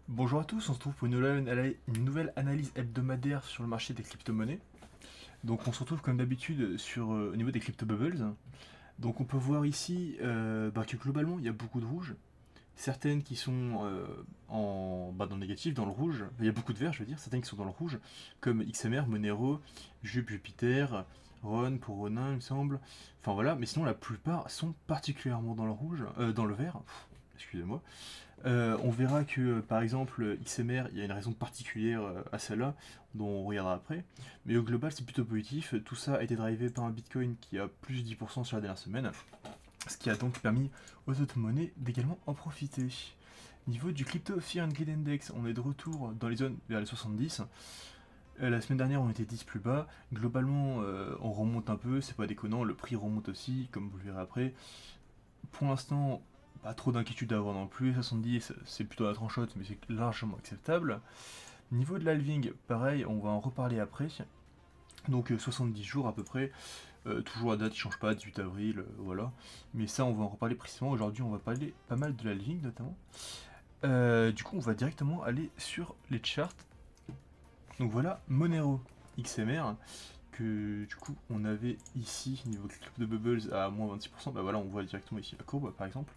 Bonjour à tous, on se retrouve pour une nouvelle analyse hebdomadaire sur le marché des crypto-monnaies. Donc on se retrouve comme d'habitude au niveau des crypto-bubbles. Donc on peut voir ici que globalement il y a beaucoup de rouge, certaines qui sont dans le négatif, dans le rouge, il y a beaucoup de vert je veux dire, certaines qui sont dans le rouge, comme XMR, Monero, Jupiter, Ron pour Ronin il me semble. Enfin voilà, mais sinon la plupart sont particulièrement dans le rouge, dans le vert, excusez-moi. On verra que par exemple XMR, il y a une raison particulière à celle-là, dont on regardera après. Mais au global, c'est plutôt positif. Tout ça a été drivé par un Bitcoin qui a plus de 10% sur la dernière semaine, ce qui a donc permis aux autres monnaies d'également en profiter. Niveau du Crypto Fear and Greed Index, on est de retour dans les zones vers les 70. La semaine dernière, on était 10 plus bas. Globalement, on remonte un peu, c'est pas déconnant. Le prix remonte aussi, comme vous le verrez après. Pour l'instant, pas trop d'inquiétude à avoir non plus. 70, c'est plutôt la tranchotte, mais c'est largement acceptable. Niveau de l'halving, pareil, on va en reparler après. Donc 70 jours à peu près. Toujours la date, il change pas, 18 avril, voilà. Mais ça, on va en reparler précisément. Aujourd'hui, on va parler pas mal de l'halving notamment. Du coup, on va directement aller sur les charts. Donc voilà, Monero XMR, que du coup on avait ici, niveau clip de bubbles à moins 26%, bah voilà, on voit directement ici la courbe par exemple.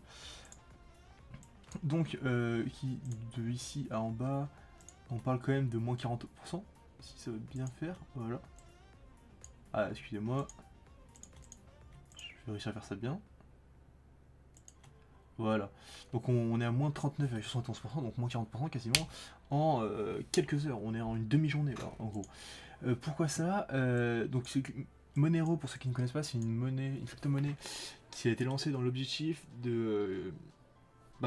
Donc, de ici à en bas, on parle quand même de moins 40%, si ça veut bien faire, voilà. Ah, excusez-moi, je vais réussir à faire ça bien. Voilà. Donc on est à moins 39,71%, donc moins 40% quasiment, en quelques heures. On est en une demi-journée, là, en gros. Pourquoi ça Donc Monero, pour ceux qui ne connaissent pas, c'est une crypto-monnaie qui a été lancée dans l'objectif de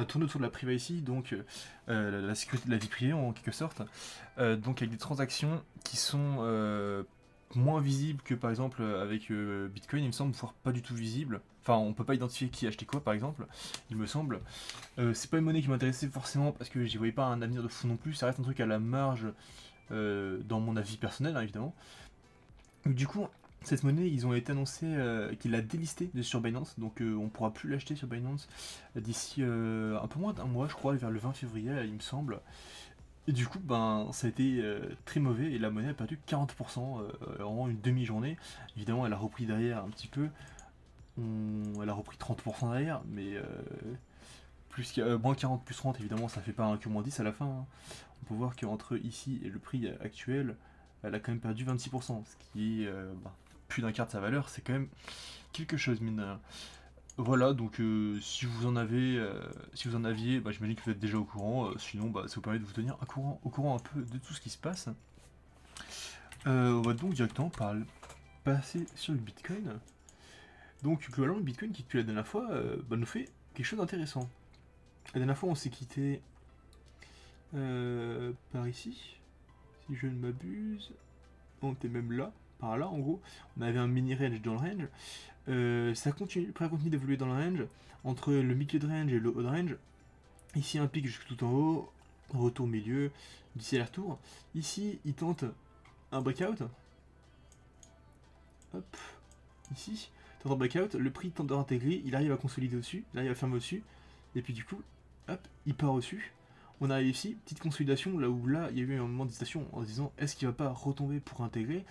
tourner autour de la privacy, donc la sécurité de la vie privée en quelque sorte. Donc avec des transactions qui sont moins visibles que par exemple avec Bitcoin, il me semble, voire pas du tout visibles. Enfin, on peut pas identifier qui a acheté quoi par exemple, il me semble. C'est pas une monnaie qui m'intéressait forcément parce que j'y voyais pas un avenir de fou non plus, ça reste un truc à la marge dans mon avis personnel hein, évidemment. Du coup, cette monnaie, ils ont été annoncés qu'ils la délistaient de sur Binance, donc on pourra plus l'acheter sur Binance d'ici un peu moins d'un mois, je crois, vers le 20 février, il me semble. Et du coup, ça a été très mauvais et la monnaie a perdu 40% en une demi-journée. Évidemment, elle a repris derrière un petit peu, elle a repris 30% derrière, mais moins 40 plus 30, évidemment, ça fait pas un que moins 10 à la fin, hein. On peut voir qu'entre ici et le prix actuel, elle a quand même perdu 26%, ce qui est plus d'un quart de sa valeur, c'est quand même quelque chose, mine de rien. Voilà, donc si vous en aviez, j'imagine que vous êtes déjà au courant, sinon ça vous permet de vous tenir au courant un peu de tout ce qui se passe. On va donc directement passer sur le Bitcoin. Donc globalement, le Bitcoin qui depuis la dernière fois nous fait quelque chose d'intéressant. La dernière fois, on s'est quitté par ici, si je ne m'abuse. On était même là, par là en gros. On avait un mini range dans le range. Ça continue, après, continue d'évoluer dans le range. Entre le milieu de range et le haut de range. Ici, un pic jusque tout en haut. Retour milieu. D'ici à retour. Ici, il tente un breakout. Hop. Ici. Tente un breakout. Le prix tente de réintégrer. Il arrive à consolider au-dessus. Il arrive à fermer au-dessus. Et puis du coup, hop, il part au-dessus. On arrive ici, petite consolidation, là où là, il y a eu un moment d'hésitation en se disant est-ce qu'il va pas retomber pour intégrer.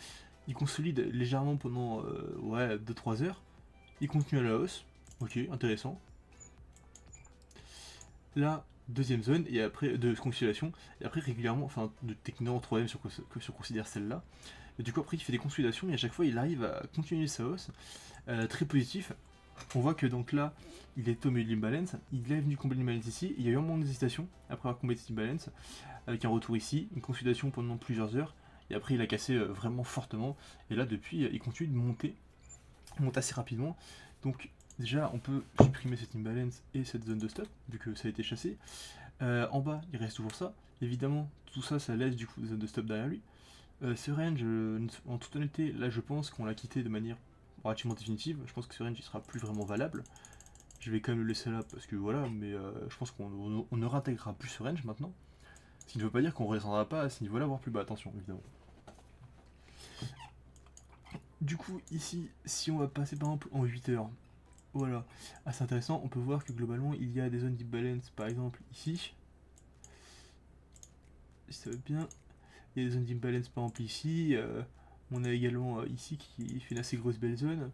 Il consolide légèrement pendant ouais, 2-3 heures. Il continue à la hausse. Ok, intéressant. Là, deuxième zone, et après, de consolidation. Et après, régulièrement, enfin, de techniquement en troisième sur considère celle-là. Et du coup, après, il fait des consolidations et à chaque fois, il arrive à continuer sa hausse. Très positif. On voit que donc là, il est au milieu de l'imbalance. Il est venu combler l'imbalance ici. Il y a eu un moment d'hésitation après avoir comblé cette imbalance. Avec un retour ici, une consolidation pendant plusieurs heures. Et après, il a cassé vraiment fortement. Et là, depuis, il continue de monter. Il monte assez rapidement. Donc, déjà, on peut supprimer cette imbalance et cette zone de stop, vu que ça a été chassé. En bas, il reste toujours ça. Évidemment, tout ça, ça laisse du coup des zones de stop derrière lui. Ce range, en toute honnêteté, là, je pense qu'on l'a quitté de manière relativement définitive. Je pense que ce range, il sera plus vraiment valable. Je vais quand même le laisser là parce que voilà, mais je pense qu'on ne réintégrera plus ce range maintenant. Ce qui ne veut pas dire qu'on ne redescendra pas à ce niveau-là, voire plus bas, attention, évidemment. Du coup, ici, si on va passer par exemple en 8 heures, voilà, assez intéressant, on peut voir que globalement, il y a des zones deep balance, par exemple ici. ça va bien. Il y a des zones d'imbalance par exemple ici. On a également ici qui fait une assez grosse belle zone.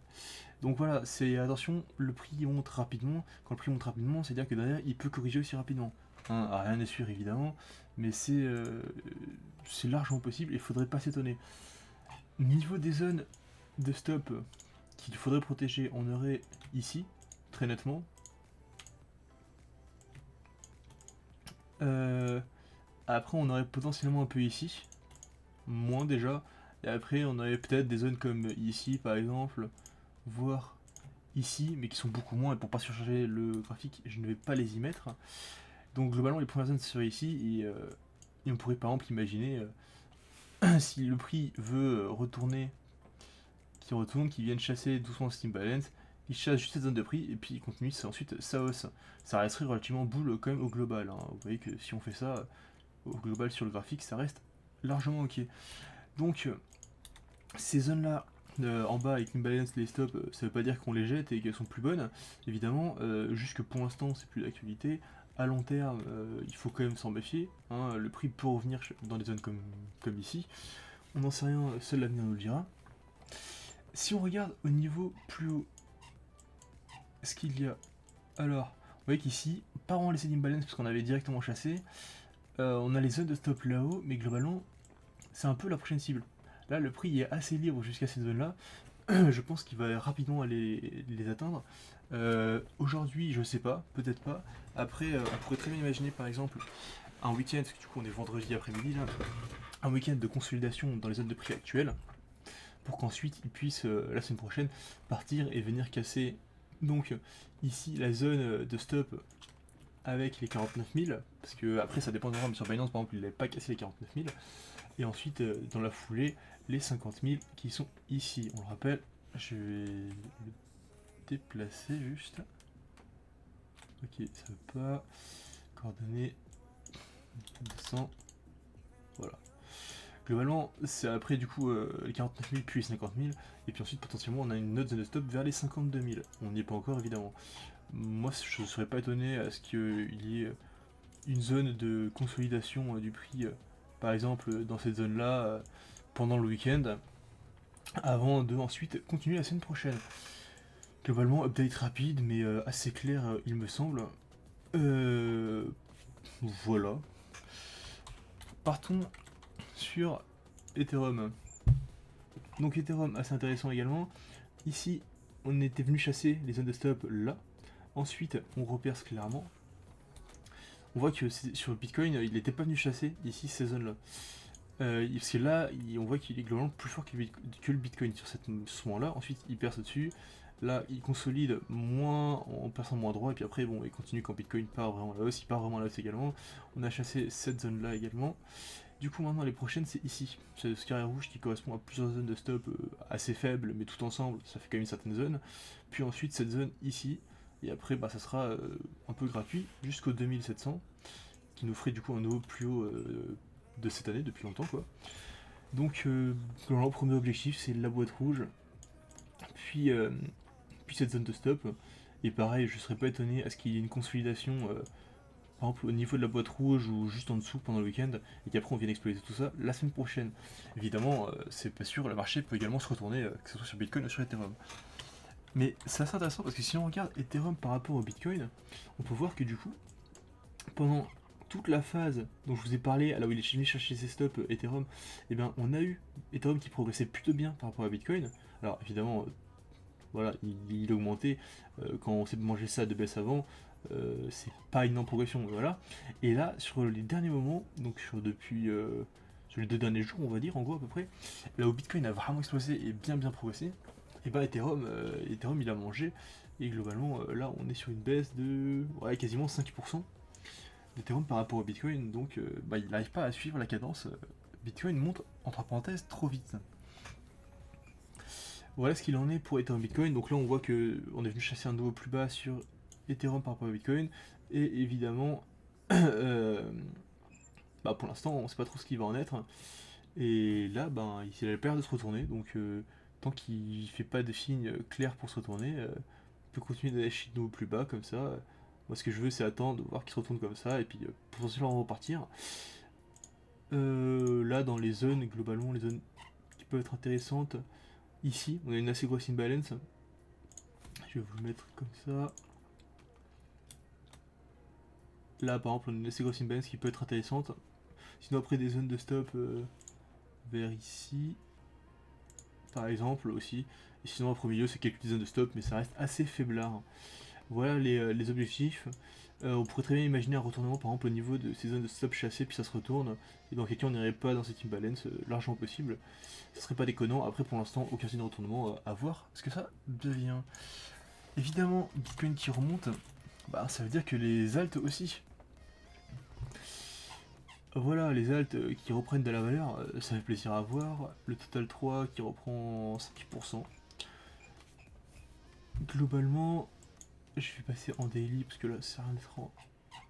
Donc voilà, c'est attention, le prix monte rapidement. Quand le prix monte rapidement, c'est-à-dire que derrière, il peut corriger aussi rapidement. Hein, rien n'est sûr évidemment, mais c'est largement possible et il faudrait pas s'étonner. Niveau des zones de stop qu'il faudrait protéger, on aurait ici, très nettement. Euh, Après, on aurait potentiellement un peu ici, moins déjà. Et après, on aurait peut-être des zones comme ici, par exemple, voire ici, mais qui sont beaucoup moins. Et pour pas surcharger le graphique, je ne vais pas les y mettre. Donc globalement, les premières zones seraient ici. Et on pourrait par exemple imaginer, si le prix veut retourner, qu'il retourne, qu'il vienne chasser doucement Steam Balance, il chasse juste cette zone de prix et puis il continue, c'est ensuite ça hausse. Ça resterait relativement boule quand même au global. Hein. Vous voyez que si on fait ça, au global sur le graphique, ça reste largement ok. Donc ces zones-là, en bas avec l'imbalance, les stops, ça veut pas dire qu'on les jette et qu'elles sont plus bonnes, évidemment, juste que pour l'instant c'est plus d'actualité. À long terme, il faut quand même s'en méfier, hein. Le prix peut revenir dans des zones comme ici. On n'en sait rien, seul l'avenir nous le dira. Si on regarde au niveau plus haut, ce qu'il y a, alors, vous voyez qu'ici, pas vraiment laisser d'imbalance parce qu'on avait directement chassé. On a les zones de stop là-haut, mais globalement, c'est un peu la prochaine cible. Là, le prix est assez libre jusqu'à cette zone-là. Je pense qu'il va rapidement aller les atteindre. Aujourd'hui, je sais pas, peut-être pas. Après, on pourrait très bien imaginer par exemple un week-end, parce que du coup on est vendredi après-midi là, un week-end de consolidation dans les zones de prix actuelles, pour qu'ensuite ils puissent la semaine prochaine partir et venir casser donc ici la zone de stop avec les 49 000, parce que après ça dépendra, mais sur Binance par exemple il n'avait pas cassé les 49 000, et ensuite dans la foulée les 50 000 qui sont ici. On le rappelle, je vais le déplacer juste. Ok, ça veut pas. Coordonnées 200. Voilà. Globalement, c'est après du coup les 49 000 puis les 50 000. Et puis ensuite, potentiellement, on a une autre zone de stop vers les 52 000. On n'y est pas encore évidemment. Moi, je ne serais pas étonné à ce qu'il y ait une zone de consolidation du prix, par exemple, dans cette zone-là, pendant le week-end, avant de ensuite continuer la semaine prochaine. Globalement, update rapide, mais assez clair, il me semble. Voilà. Partons sur Ethereum. Donc Ethereum, assez intéressant également. Ici, on était venu chasser les zones de stop là. Ensuite, on reperce clairement. On voit que sur Bitcoin, il n'était pas venu chasser ici ces zones-là. Parce que là, on voit qu'il est globalement plus fort que le Bitcoin sur ce moment-là. Ensuite, il perce au-dessus. Là, il consolide moins en perçant moins droit. Et puis après, bon, il continue quand Bitcoin part vraiment à la hausse. Il part vraiment à la hausse également. On a chassé cette zone-là également. Du coup, maintenant, les prochaines, c'est ici. C'est ce carré rouge qui correspond à plusieurs zones de stop assez faibles, mais tout ensemble, ça fait quand même une certaine zone. Puis ensuite, cette zone ici. Et après, bah, ça sera un peu gratuit jusqu'au 2700, qui nous ferait du coup un nouveau plus haut de cette année, depuis longtemps, quoi. Donc, le premier objectif, c'est la boîte rouge. Puis, puis cette zone de stop. Et pareil, je serais pas étonné à ce qu'il y ait une consolidation par exemple au niveau de la boîte rouge ou juste en dessous pendant le week-end, et qu'après on vienne exploser tout ça la semaine prochaine. Évidemment, c'est pas sûr, le marché peut également se retourner, que ce soit sur Bitcoin ou sur Ethereum. Mais c'est assez intéressant parce que si on regarde Ethereum par rapport au Bitcoin, on peut voir que du coup, pendant toute la phase dont je vous ai parlé, là où il est venu chercher ses stops Ethereum, eh bien on a eu Ethereum qui progressait plutôt bien par rapport à Bitcoin. Alors évidemment, voilà, il augmentait quand on s'est mangé ça de baisse avant, c'est pas une progression, voilà. Et là, sur les derniers moments, donc sur les 2 derniers jours, on va dire, en gros à peu près, là où Bitcoin a vraiment explosé et bien progressé, et bah Ethereum il a mangé, et globalement là on est sur une baisse de ouais, quasiment 5% d'Ethereum par rapport au Bitcoin, donc bah, il n'arrive pas à suivre la cadence. Bitcoin monte entre parenthèses trop vite. Voilà ce qu'il en est pour Ethereum Bitcoin. Donc là, on voit que on est venu chasser un nouveau plus bas sur Ethereum par rapport à Bitcoin. Et évidemment, euh, bah pour l'instant, on ne sait pas trop ce qui va en être. Et là, ben, il a le peur de se retourner. Donc, tant qu'il ne fait pas de signes clairs pour se retourner, on peut continuer d'aller chez de nouveau plus bas comme ça. Moi, ce que je veux, c'est attendre, voir qu'il se retourne comme ça, et puis potentiellement repartir. Là, dans les zones, globalement, les zones qui peuvent être intéressantes, ici, on a une assez grosse imbalance. Je vais vous le mettre comme ça. Là, par exemple, on a une assez grosse imbalance qui peut être intéressante. Sinon, après, des zones de stop vers ici, par exemple, aussi. Et sinon, après, au milieu, c'est quelques zones de stop, mais ça reste assez faiblard. Voilà les objectifs. On pourrait très bien imaginer un retournement par exemple au niveau de ces zones de stop chassées, puis ça se retourne, et dans quel cas on n'irait pas dans cette imbalance largement possible. Ce serait pas déconnant. Après pour l'instant aucun signe de retournement, à voir ce que ça devient. Évidemment Bitcoin qui remonte, bah ça veut dire que les alts aussi. Voilà les alts qui reprennent de la valeur, ça fait plaisir à voir. Le total 3 qui reprend 5%. Globalement, je vais passer en daily parce que là ça rien d'être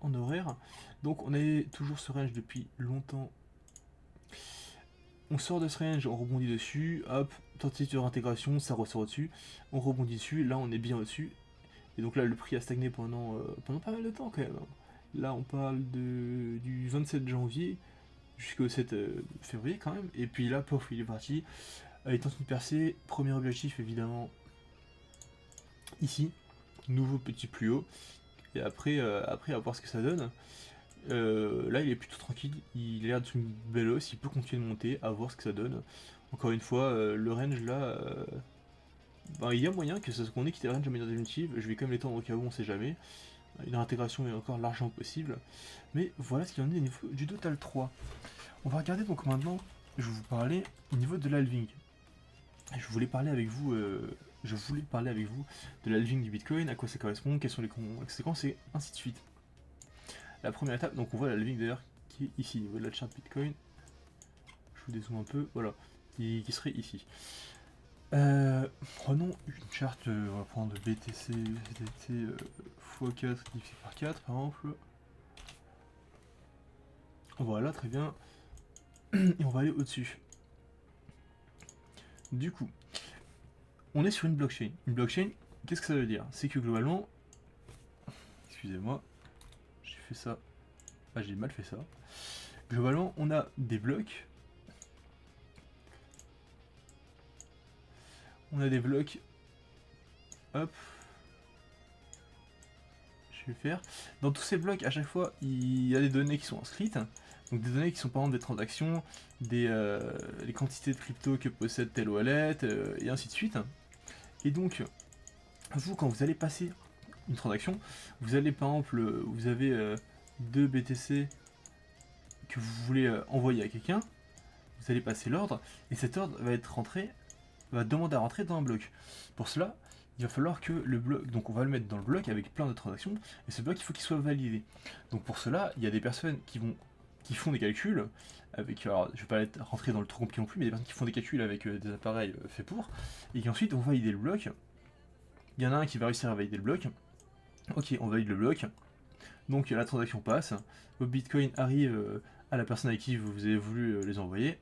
en horaire. Donc on est toujours ce range depuis longtemps. On sort de ce range, on rebondit dessus, hop, tentative de réintégration, ça ressort au-dessus, on rebondit dessus, là on est bien au-dessus. Et donc là le prix a stagné pendant pas mal de temps quand même. Là on parle du 27 janvier jusqu'au 7 février quand même. Et puis là, pof, il est parti. Il tente une percée, premier objectif évidemment ici, nouveau petit plus haut. Et après à voir ce que ça donne. Là, il est plutôt tranquille, il a l'air d'être une belle hausse, il peut continuer de monter, à voir ce que ça donne. Encore une fois, le range là, ben, il y a moyen que ça qu'on ait quitté le range de manière définitive, je vais quand même l'étendre au cas où on sait jamais. Une réintégration est encore largement possible. Mais voilà ce qu'il en est au niveau du total 3. On va regarder donc maintenant, je vais vous parler au niveau de l'halving. Je voulais parler avec vous, de l'halving du Bitcoin, à quoi ça correspond, quelles sont les conséquences et ainsi de suite. La première étape, donc on voit la halving d'ailleurs qui est ici, au niveau de la charte Bitcoin. Je vous dézoome un peu, voilà, qui serait ici. Prenons une charte, on va prendre BTC, USDT x4 divisé par 4 par exemple. Voilà, très bien. Et on va aller au-dessus. Du coup, on est sur une blockchain. Une blockchain, qu'est-ce que ça veut dire? C'est que globalement, excusez-moi, j'ai fait ça, ah j'ai mal fait ça. Globalement, on a des blocs. On a des blocs. Hop. Je vais faire. Dans tous ces blocs, à chaque fois, il y a des données qui sont inscrites. Donc des données qui sont par exemple des transactions, les quantités de crypto que possède telle wallet, et ainsi de suite. Et donc, vous, quand vous allez passer une transaction, vous allez par exemple, vous avez 2 BTC que vous voulez envoyer à quelqu'un, vous allez passer l'ordre, et cet ordre va être rentré, va demander à rentrer dans un bloc. Pour cela, il va falloir que le bloc, donc on va le mettre dans le bloc avec plein de transactions, et ce bloc il faut qu'il soit validé. Donc pour cela, il y a des personnes qui font des calculs avec, alors je vais pas rentrer dans le trop compliqué non plus, mais des personnes qui font des calculs avec des appareils faits pour, et qui ensuite vont valider le bloc. Il y en a un qui va réussir à valider le bloc. Ok, on valide le bloc. Donc la transaction passe. Vos bitcoins arrivent à la personne à qui vous avez voulu les envoyer.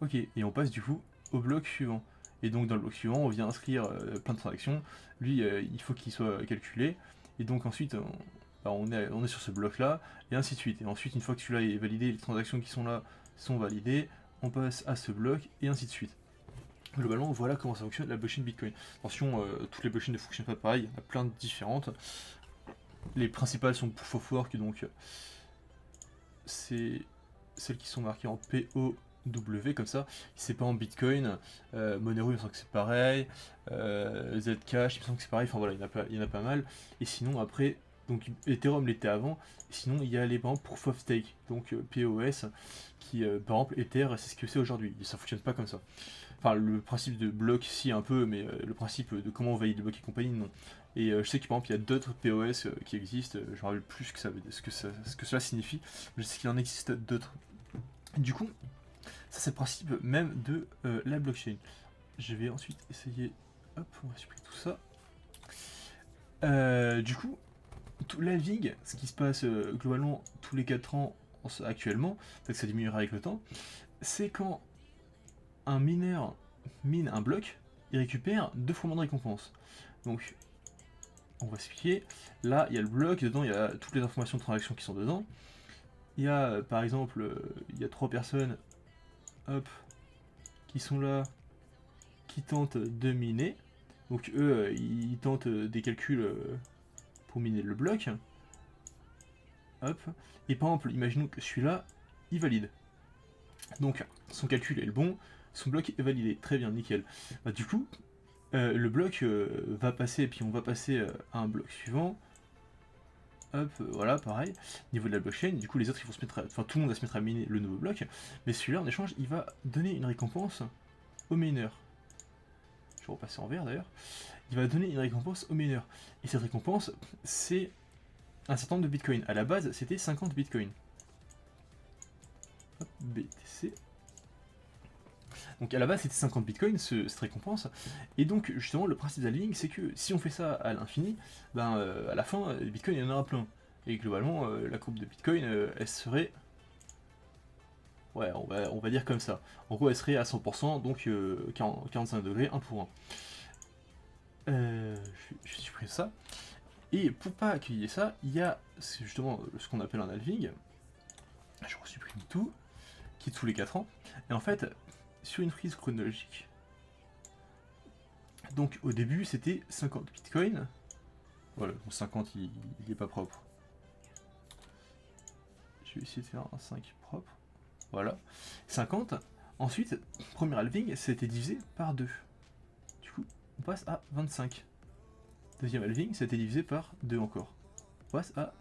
Ok, et on passe du coup au bloc suivant. Et donc dans le bloc suivant, on vient inscrire plein de transactions. Lui, il faut qu'il soit calculé. Et donc ensuite, on est sur ce bloc-là, et ainsi de suite. Et ensuite, une fois que celui-là est validé, les transactions qui sont là sont validées, on passe à ce bloc, et ainsi de suite. Globalement, voilà comment ça fonctionne la blockchain Bitcoin. Attention, toutes les blockchains ne fonctionnent pas pareil, il y en a plein de différentes. Les principales sont Proof of Work, donc c'est celles qui sont marquées en POW comme ça. C'est pas en Bitcoin. Monero, il me semble que c'est pareil. Zcash, il me semble que c'est pareil. Enfin voilà, il y en a pas mal. Et sinon, après, donc Ethereum l'était avant. Et sinon, il y a les par exemple, Proof of Stake, donc POS, qui par exemple, Ether, c'est ce que c'est aujourd'hui. Ça fonctionne pas comme ça. Enfin, le principe de bloc, si un peu, mais le principe de comment on valide le bloc et compagnie, non. Et je sais que par exemple, il y a d'autres POS qui existent, je ne me rappelle plus ce que cela signifie, mais je sais qu'il en existe d'autres. Du coup, ça c'est le principe même de la blockchain. Je vais ensuite essayer, hop, on va supprimer tout ça. Du coup, l'halving, ce qui se passe globalement tous les 4 ans actuellement, peut-être que ça diminuera avec le temps, c'est quand un mineur mine un bloc, il récupère 2 fois moins de récompense. Donc, on va expliquer. Là, il y a le bloc, dedans, il y a toutes les informations de transaction qui sont dedans. il y a par exemple, il y a 3 personnes, hop, qui sont là, qui tentent de miner. Donc eux, ils tentent des calculs pour miner le bloc. Hop. Et par exemple, imaginons que celui-là, il valide. Donc son calcul est le bon, son bloc est validé. Très bien, nickel. Bah, du coup, le bloc va passer, et puis on va passer à un bloc suivant. Hop, voilà, pareil, niveau de la blockchain, du coup les autres ils vont se mettre à... Enfin tout le monde va se mettre à miner le nouveau bloc, mais celui-là en échange il va donner une récompense au mineur. Je vais repasser en vert d'ailleurs. Il va donner une récompense au mineur. Et cette récompense, c'est un certain nombre de bitcoins. À la base, c'était 50 bitcoins. Hop, BTC. Donc à la base, c'était 50 bitcoins, cette récompense. Et donc, justement, le principe d'Halving, c'est que si on fait ça à l'infini, ben, à la fin, les bitcoins, il y en aura plein. Et globalement, la courbe de bitcoin, elle serait... Ouais, on va dire comme ça. En gros, elle serait à 100%, donc 45 degrés, 1 pour 1. Je supprime ça. Et pour pas qu'il y ait ça, il y a justement ce qu'on appelle un halving. Je supprime tout, qui est tous les 4 ans. Et en fait, sur une frise chronologique, donc au début c'était 50 bitcoins. Voilà, bon, 50 il est pas propre. Je vais essayer de faire un 5 propre. Voilà. 50. Ensuite, premier halving, c'était divisé par 2. Du coup, on passe à 25. Deuxième halving, ça a été divisé par 2 encore. On passe à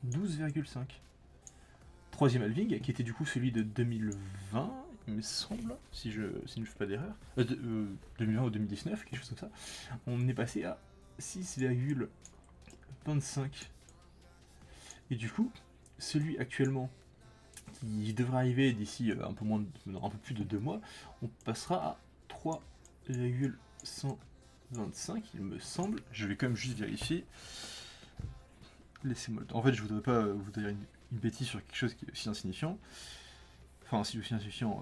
12,5. Troisième halving, qui était du coup celui de 2020, il me semble, si je ne fais pas d'erreur. 2020 ou 2019, quelque chose comme ça. On est passé à 6,25. Et du coup, celui actuellement, qui devrait arriver d'ici un peu plus de 2 mois, on passera à 3,125, il me semble. Je vais quand même juste vérifier. Laissez-moi le temps. En fait, je voudrais pas vous dire une bêtise sur quelque chose qui est aussi insignifiant. Enfin, si aussi insignifiant.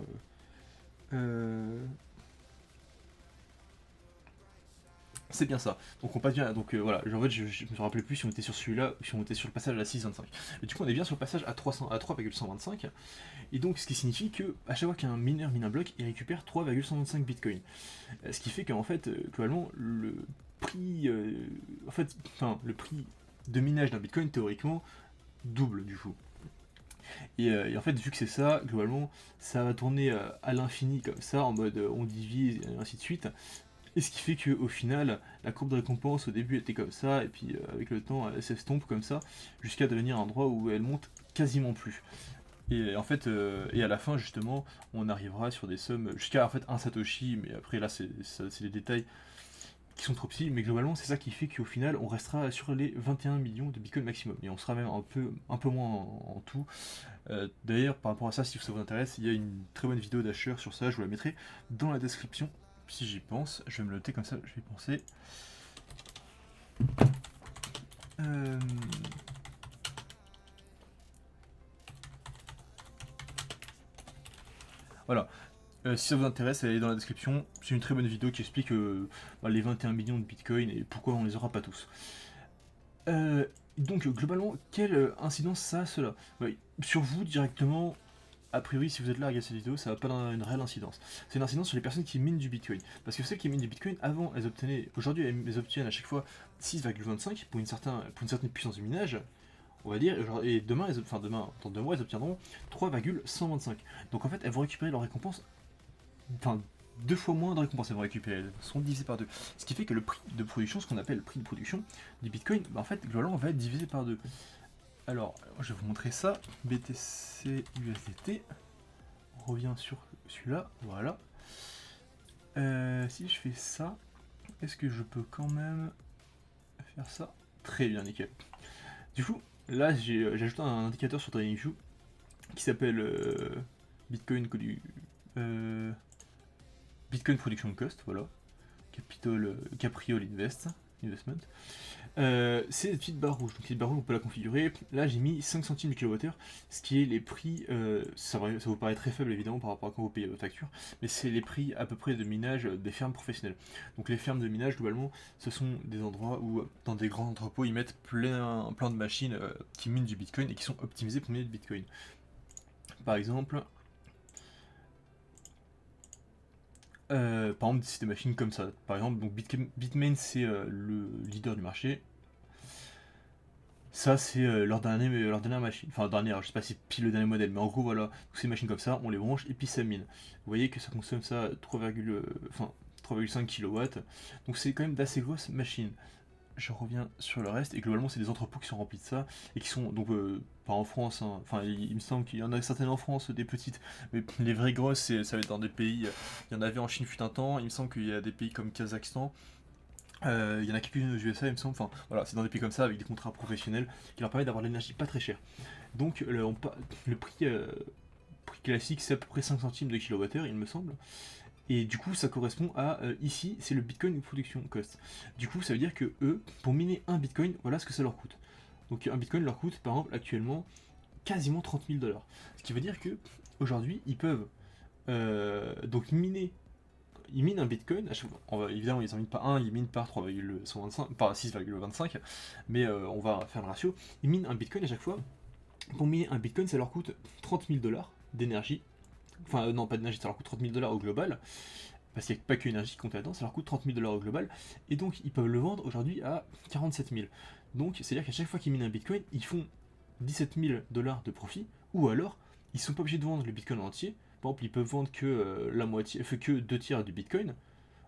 C'est bien ça. Donc on passe bien. Donc voilà. En fait, je me rappelais plus si on était sur celui-là ou si on était sur le passage à 6,25. Et du coup, on est bien sur le passage à 3,125. Et donc, ce qui signifie que à chaque fois qu'un mineur mine un bloc, il récupère 3,125 bitcoins. Ce qui fait qu'en fait, globalement, le prix, le prix de minage d'un bitcoin théoriquement double du coup. Et en fait, vu que c'est ça, globalement, ça va tourner à l'infini comme ça, en mode on divise et ainsi de suite. Et ce qui fait qu'au final, la courbe de récompense au début était comme ça, et puis avec le temps, elle s'estompe comme ça, jusqu'à devenir un endroit où elle monte quasiment plus. Et en fait, et à la fin, justement, on arrivera sur des sommes jusqu'à en fait un Satoshi, mais après là, c'est des détails qui sont trop petits, mais globalement, c'est ça qui fait qu'au final, on restera sur les 21 millions de bitcoins maximum, et on sera même un peu moins en tout. D'ailleurs, par rapport à ça, si ça vous intéresse, il y a une très bonne vidéo d'Asher sur ça, je vous la mettrai dans la description. Si j'y pense, je vais me le noter comme ça, je vais y penser. Voilà. Si ça vous intéresse, allez dans la description. C'est une très bonne vidéo qui explique les 21 millions de bitcoins et pourquoi on les aura pas tous. Donc globalement, quelle incidence ça a cela sur vous directement, a priori si vous êtes là à regarder cette vidéo, ça n'a pas une réelle incidence. C'est une incidence sur les personnes qui minent du bitcoin. Parce que celles qui minent du bitcoin, avant elles obtenaient, aujourd'hui elles obtiennent à chaque fois 6,25 pour une certaine puissance de minage, on va dire, et demain, dans 2 mois, elles obtiendront 3,125. Donc en fait, elles vont récupérer leur récompense, enfin 2 fois moins de récompenses elles vont récupérer, elles seront divisées par 2. Ce qui fait que le prix de production, ce qu'on appelle le prix de production du bitcoin, en fait, globalement, va être divisé par 2. Alors, je vais vous montrer ça. BTC USDT. On revient sur celui-là. Voilà. Si je fais ça, est-ce que je peux quand même faire ça? Très bien, nickel. Du coup, là, j'ai ajouté un indicateur sur TradingView qui s'appelle Bitcoin Production Cost. Voilà. Capriol Investment. C'est cette petite barre rouge. Donc cette barre rouge, on peut la configurer. Là, j'ai mis 5 centimes du kilowattheure, ce qui est les prix. Ça vous paraît très faible évidemment par rapport à quand vous payez votre facture, mais c'est les prix à peu près de minage des fermes professionnelles. Donc les fermes de minage, globalement, ce sont des endroits où, dans des grands entrepôts, ils mettent plein de machines qui minent du bitcoin et qui sont optimisées pour miner du bitcoin. Par exemple, c'est des machines comme ça. Par exemple, donc Bitmain, c'est le leader du marché. Ça, c'est leur dernière machine. Enfin, dernière, je sais pas si c'est pile le dernier modèle, mais en gros, voilà. Donc, ces machines comme ça, on les branche et puis ça mine. Vous voyez que ça consomme ça 3,5 kW. Donc, c'est quand même d'assez grosses machines. Je reviens sur le reste, et globalement, c'est des entrepôts qui sont remplis de ça, et qui sont, donc, pas en France, hein. Enfin, il me semble qu'il y en a certaines en France, des petites, mais les vraies grosses, ça va être dans des pays, il y en avait en Chine fut un temps, il me semble qu'il y a des pays comme Kazakhstan, il y en a quelques-unes aux USA, il me semble. Enfin, voilà, c'est dans des pays comme ça, avec des contrats professionnels, qui leur permettent d'avoir de l'énergie pas très chère. Donc, le prix classique, c'est à peu près 5 centimes de kilowattheure, il me semble. Et du coup, ça correspond à, ici, c'est le Bitcoin Production Cost. Du coup, ça veut dire que eux, pour miner un Bitcoin, voilà ce que ça leur coûte. Donc, un Bitcoin leur coûte, par exemple, actuellement, quasiment 30 000 dollars. Ce qui veut dire que aujourd'hui, ils peuvent donc ils minent un bitcoin, évidemment ils en minent pas un, ils minent par 3,125, par 6,25, mais on va faire le ratio. Ils minent un bitcoin à chaque fois. Pour miner un bitcoin, ça leur coûte 30 000 dollars d'énergie. Enfin, non, pas d'énergie, ça leur coûte 30 000 dollars au global, parce qu'il n'y a pas que l'énergie qui compte là-dedans, ça leur coûte 30 000 dollars au global, et donc ils peuvent le vendre aujourd'hui à 47 000. Donc, c'est-à-dire qu'à chaque fois qu'ils minent un bitcoin, ils font 17 000 dollars de profit, ou alors, ils sont pas obligés de vendre le bitcoin en entier. Par exemple, ils peuvent vendre que la moitié, que 2 tiers du bitcoin.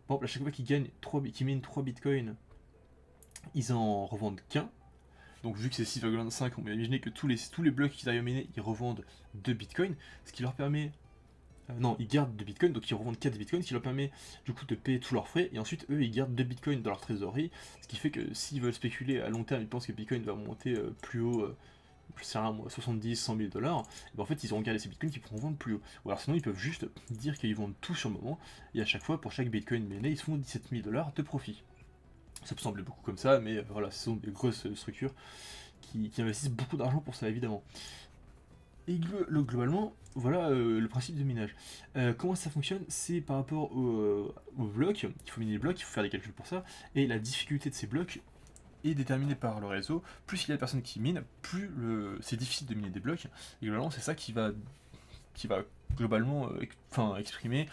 Par exemple, à chaque fois qu'ils minent 3 bitcoins, ils en revendent qu'un. Donc vu que c'est 6,25, on peut imaginer que tous les blocs qu'ils arrivent à miner, ils revendent 2 bitcoins, ce qui leur permet... non, ils gardent 2 bitcoins, donc ils revendent 4 bitcoins, ce qui leur permet du coup de payer tous leurs frais, et ensuite eux ils gardent 2 bitcoins dans leur trésorerie, ce qui fait que s'ils veulent spéculer à long terme, ils pensent que bitcoin va monter plus haut, je sais rien moi, 70, 100 000 dollars, et ben en fait ils auront gardé ces bitcoins qu'ils pourront vendre plus haut. Ou alors sinon ils peuvent juste dire qu'ils vendent tout sur le moment, et à chaque fois pour chaque bitcoin miné, ils se font 17 000 dollars de profit. Ça peut sembler beaucoup comme ça, mais voilà, ce sont des grosses structures qui investissent beaucoup d'argent pour ça évidemment. Et globalement, voilà le principe de minage. Comment ça fonctionne? C'est par rapport aux blocs, il faut miner les blocs, il faut faire des calculs pour ça, et la difficulté de ces blocs est déterminée par le réseau. Plus il y a de personnes qui minent, plus c'est difficile de miner des blocs, et globalement c'est ça qui va globalement exprimer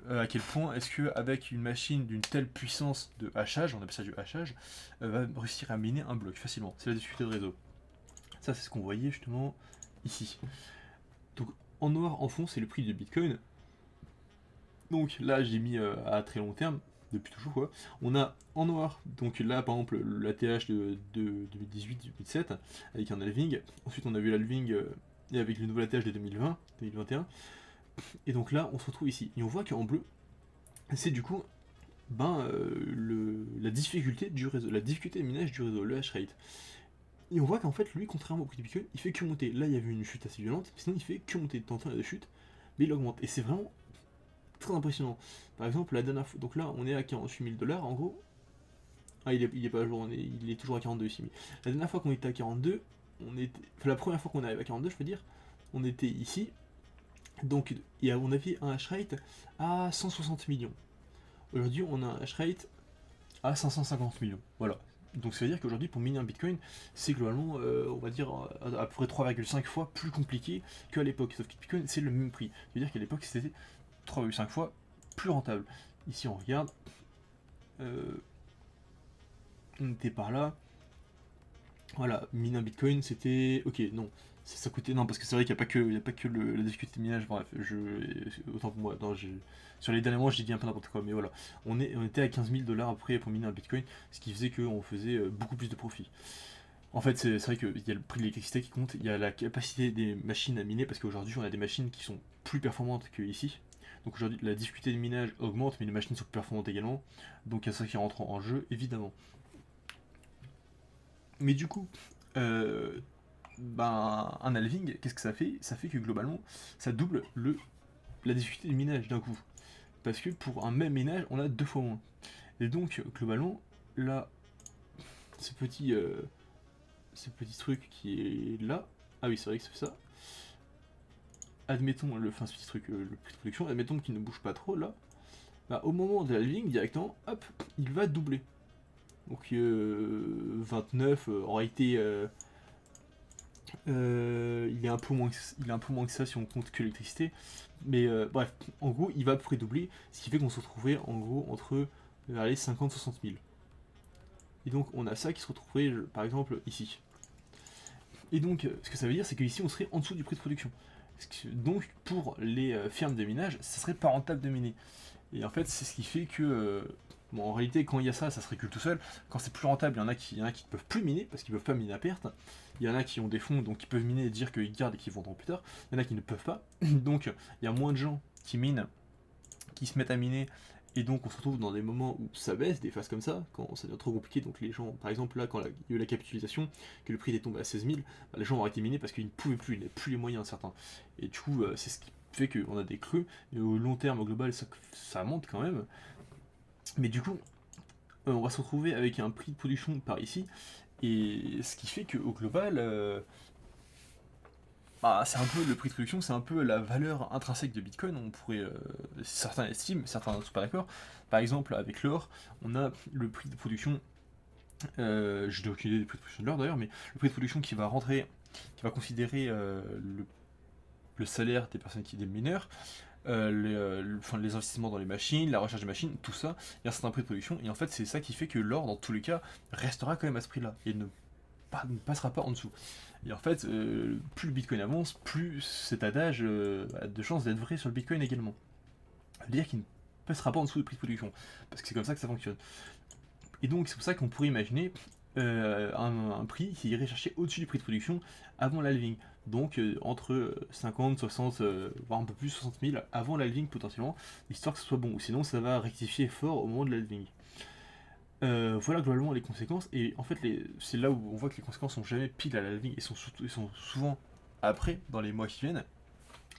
à quel point est-ce que avec une machine d'une telle puissance de hachage, on appelle ça du hachage, va réussir à miner un bloc facilement. C'est la difficulté de réseau. Ça c'est ce qu'on voyait justement ici. Donc en noir en fond c'est le prix du Bitcoin. Donc là j'ai mis à très long terme, depuis toujours quoi. On a en noir, donc là par exemple l'ATH de 2018-2017 avec un halving. Ensuite on a vu l'halving et avec le nouvel ATH de 2020-2021. Et donc là on se retrouve ici. Et on voit qu'en bleu, c'est du coup la difficulté du réseau, la difficulté de minage du réseau, le hash rate. Et on voit qu'en fait, lui, contrairement au prix du Bitcoin, il fait que monter. Là, il y avait une chute assez violente, sinon il fait que monter. De temps en temps, il y a des chutes, mais il augmente. Et c'est vraiment très impressionnant. Par exemple, la dernière fois, donc là, on est à 48 000 dollars en gros. Ah, il est pas à jour, il est toujours à 42 ici. La dernière fois qu'on était à 42, la première fois qu'on arrive à 42, je veux dire, on était ici. Donc, on avait un hash rate à 160 millions. Aujourd'hui, on a un hash rate à 550 millions. Voilà. Donc ça veut dire qu'aujourd'hui, pour miner un bitcoin, c'est globalement, on va dire, à peu près 3,5 fois plus compliqué qu'à l'époque. Sauf que bitcoin, c'est le même prix. Ça veut dire qu'à l'époque, c'était 3,5 fois plus rentable. Ici, on regarde. On était par là. Voilà, miner un bitcoin, c'était... Ok, non. Ça coûtait... Non, parce que c'est vrai qu'il n'y a pas que la difficulté de minage. Bref, autant pour moi. Non, sur les derniers mois, j'ai dit un peu n'importe quoi. Mais voilà, on était à 15 000 dollars après pour miner un bitcoin, ce qui faisait qu'on faisait beaucoup plus de profit. En fait, c'est vrai qu'il y a le prix de l'électricité qui compte, il y a la capacité des machines à miner, parce qu'aujourd'hui, on a des machines qui sont plus performantes qu'ici. Donc aujourd'hui, la difficulté de minage augmente, mais les machines sont plus performantes également. Donc il y a ça qui rentre en jeu, évidemment. Mais du coup, un halving, qu'est-ce que ça fait? Ça fait que globalement, ça double la difficulté de minage d'un coup. Parce que pour un même minage, on a deux fois moins. Et donc, globalement, là, ce petit truc qui est là. Ah oui, c'est vrai que ça fait ça. Admettons, ce petit truc, le prix de production, admettons qu'il ne bouge pas trop là. Bah, au moment de la ligne, directement, hop, il va doubler. Donc 29, en réalité, il est un peu moins que ça si on compte que l'électricité. Mais bref, en gros, il va à peu près doubler, ce qui fait qu'on se retrouvait en gros entre les 50-60 000. Et donc on a ça qui se retrouverait par exemple ici. Et donc ce que ça veut dire, c'est qu'ici on serait en dessous du prix de production. Donc pour les fermes de minage, ça serait pas rentable de miner. Et en fait, c'est ce qui fait que. Bon, en réalité, quand il y a ça, ça se régule tout seul. Quand c'est plus rentable, il y en a qui ne peuvent plus miner parce qu'ils peuvent pas miner à perte. Il y en a qui ont des fonds, donc ils peuvent miner et dire qu'ils gardent et qu'ils vendront plus tard. Il y en a qui ne peuvent pas. Donc il y a moins de gens qui minent, qui se mettent à miner. Et donc on se retrouve dans des moments où ça baisse, des phases comme ça, quand ça devient trop compliqué. Donc les gens, par exemple là, quand il y a eu la capitalisation, que le prix était tombé à 16 000, bah, les gens ont arrêté de miner parce qu'ils ne pouvaient plus, ils n'avaient plus les moyens certains. Et du coup, c'est ce qui fait qu'on a des creux. Et au long terme, au global, ça monte quand même. Mais du coup, on va se retrouver avec un prix de production par ici, et ce qui fait qu'au global, bah, c'est un peu le prix de production, c'est un peu la valeur intrinsèque de Bitcoin. On pourrait, certains estiment, certains ne sont pas d'accord. Par exemple, avec l'or, on a le prix de production. Je n'ai aucune idée du prix de production de l'or d'ailleurs, mais le prix de production qui va rentrer, qui va considérer le salaire des personnes des mineurs, les investissements dans les machines, la recherche des machines, tout ça, il y a un certain prix de production, et en fait c'est ça qui fait que l'or, dans tous les cas, restera quand même à ce prix-là, et ne passera pas en dessous. Et en fait, plus le Bitcoin avance, plus cet adage a de chances d'être vrai sur le Bitcoin également. C'est-à-dire qu'il ne passera pas en dessous du prix de production, parce que c'est comme ça que ça fonctionne. Et donc c'est pour ça qu'on pourrait imaginer un prix qui irait chercher au-dessus du prix de production avant l'halving. Donc entre 50, 60, voire un peu plus, 60 000 avant l'halving potentiellement, histoire que ce soit bon. Ou sinon ça va rectifier fort au moment de l'halving. Voilà globalement les conséquences. Et en fait c'est là où on voit que les conséquences sont jamais pile à l'halving et sont souvent après, dans les mois qui viennent.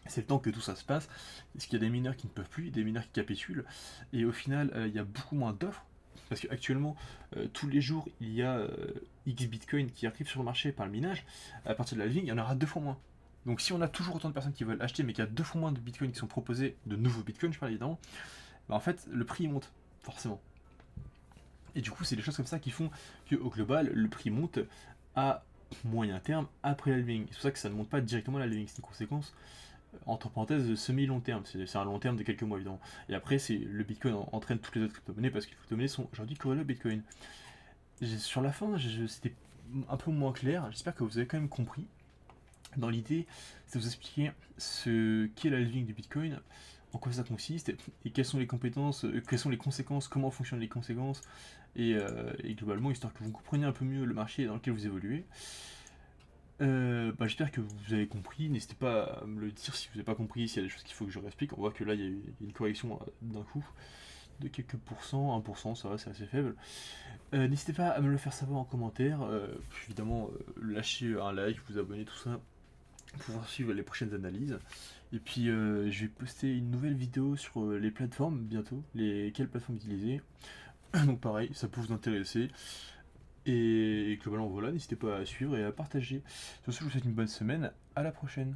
C'est le temps que tout ça se passe, parce qu'il y a des mineurs qui ne peuvent plus, des mineurs qui capitulent, et au final il y a beaucoup moins d'offres. Parce qu'actuellement, tous les jours, il y a X Bitcoin qui arrive sur le marché par le minage. À partir de la halving, il y en aura 2 fois moins. Donc si on a toujours autant de personnes qui veulent acheter, mais qu'il y a 2 fois moins de Bitcoin qui sont proposés, de nouveaux Bitcoins, je parle évidemment, bah en fait, le prix monte, forcément. Et du coup, c'est des choses comme ça qui font qu'au global, le prix monte à moyen terme après l'halving. C'est pour ça que ça ne monte pas directement à l'halving, c'est une conséquence entre parenthèses de semi-long terme, c'est un long terme de quelques mois évidemment. Et après, c'est le Bitcoin entraîne toutes les autres crypto-monnaies parce que les crypto-monnaies sont aujourd'hui corrélées au Bitcoin. Sur la fin, c'était un peu moins clair, j'espère que vous avez quand même compris. Dans l'idée, c'est de vous expliquer ce qu'est la halving du Bitcoin, en quoi ça consiste, et quelles sont les compétences, quelles sont les conséquences, comment fonctionnent les conséquences, et globalement, histoire que vous compreniez un peu mieux le marché dans lequel vous évoluez. J'espère que vous avez compris. N'hésitez pas à me le dire si vous n'avez pas compris, s'il y a des choses qu'il faut que je réexplique. On voit que là, il y a une correction d'un coup de quelques pourcents, 1%, ça va, c'est assez faible. N'hésitez pas à me le faire savoir en commentaire. Évidemment, lâchez un like, vous abonner, tout ça, pour pouvoir suivre les prochaines analyses. Et puis, je vais poster une nouvelle vidéo sur les plateformes bientôt, quelles plateformes utiliser. Donc pareil, ça peut vous intéresser. Et globalement voilà, n'hésitez pas à suivre et à partager. Sur ce, je vous souhaite une bonne semaine, à la prochaine.